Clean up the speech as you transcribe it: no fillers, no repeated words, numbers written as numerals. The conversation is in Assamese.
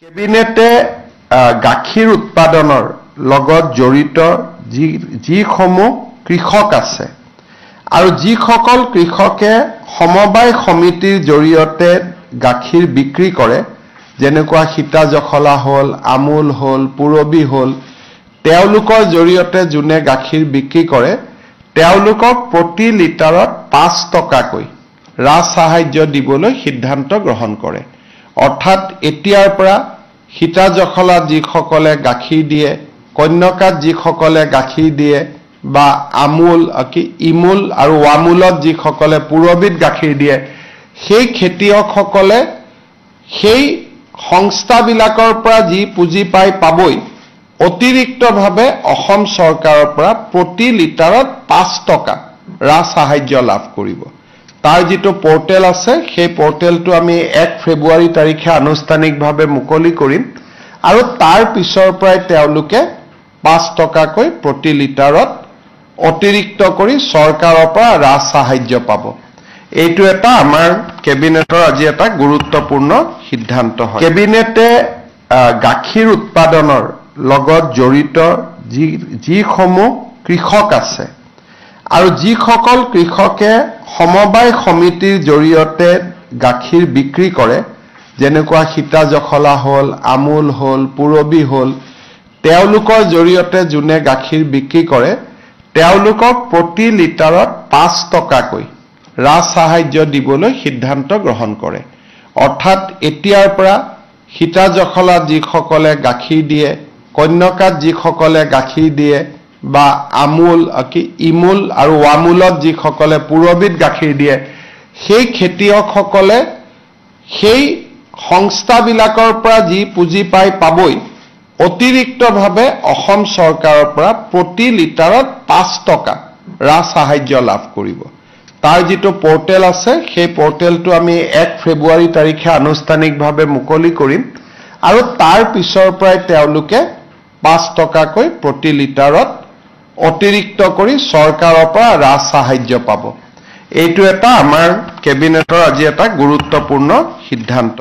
কেবিনেটে গাখীৰ উৎপাদনৰ লগত জড়িত যিসমূহ কৃষক আছে আৰু যিসকল কৃষকে সমবায় সমিতিৰ জৰিয়তে গাখীৰ বিক্ৰী কৰে যেনেকুৱা সীতা জখলা হল আমুল হল পুৰবী হল তেওঁলোকৰ জৰিয়তে যোনে গাখীৰ বিক্ৰী কৰে তেওঁলোকক প্ৰতি লিটাৰত 5 টকাকৈ ৰাজ সাহায্য দিবলৈ সিদ্ধান্ত গ্ৰহণ কৰে অৰ্থাৎ এতিয়াৰ পৰা সীতা জখলা যিসকলে গাখীৰ দিয়ে কন্যকাত যিসকলে গাখীৰ দিয়ে বা আমুল ইমুল আৰু ওয়ামুলত যিসকলে পুৰবিত গাখীৰ দিয়ে সেই খেতিয়কসকলে সেই সংস্থাবিলাকৰ পৰা যি পুঁজি পাবই অতিৰিক্তভাৱে অসম চৰকাৰৰ পৰা প্ৰতি লিটাৰত 5 টকা ৰাজ সাহায্য লাভ কৰিব তাৰ যিটো পোৰ্টেল আছে সেই পোৰ্টেলটো আমি 1 ফেব্ৰুৱাৰী তাৰিখে আনুষ্ঠানিকভাৱে মুকলি কৰিম আৰু তাৰ পিছৰ পৰাই তেওঁলোকে 5 টকাকৈ প্ৰতি লিটাৰত অতিৰিক্ত কৰি চৰকাৰৰ পৰা ৰাজ সাহায্য পাব এইটো এটা আমাৰ কেবিনেটৰ আজি এটা গুৰুত্বপূৰ্ণ সিদ্ধান্ত হয় কেবিনেটে গাখীৰ উৎপাদনৰ লগত জড়িত যিসমূহ কৃষক আছে আৰু যিসকল কৃষকে সমবায় সমিতিৰ জৰিয়তে গাখীৰ বিক্ৰী কৰে যেনেকুৱা সীতা জখলা হল আমুল হল পুৰবী হল তেওঁলোকৰ জৰিয়তে যোনে গাখীৰ বিক্ৰী কৰে তেওঁলোকক প্ৰতি লিটাৰত 5 টকাকৈ ৰাজ সাহায্য দিবলৈ সিদ্ধান্ত গ্ৰহণ কৰে অৰ্থাৎ এতিয়াৰ পৰা সীতা জখলা যিসকলে গাখীৰ দিয়ে কন্যকাত যিসকলে গাখীৰ দিয়ে বা আমুল ইমুল আৰু ওয়ামুলত যিসকলে পুৰবিত গাখীৰ দিয়ে সেই খেতিয়কসকলে সেই সংস্থাবিলাকৰ পৰা যি পুঁজি পাবই অতিৰিক্তভাৱে অসম চৰকাৰৰ পৰা প্ৰতি লিটাৰত 5 টকা ৰাজ সাহায্য লাভ কৰিব তাৰ যিটো পোৰ্টেল আছে সেই পোৰ্টেলটো আমি 1 ফেব্ৰুৱাৰী তাৰিখে আনুষ্ঠানিকভাৱে মুকলি কৰিম আৰু তাৰ পিছৰ পৰাই তেওঁলোকে 5 টকাকৈ প্ৰতি লিটাৰত অতিৰিক্ত কৰি চৰকাৰৰ পৰা ৰাজ সাহায্য পাব এইটো এটা আমাৰ কেবিনেটৰ আজি এটা গুৰুত্বপূৰ্ণ সিদ্ধান্ত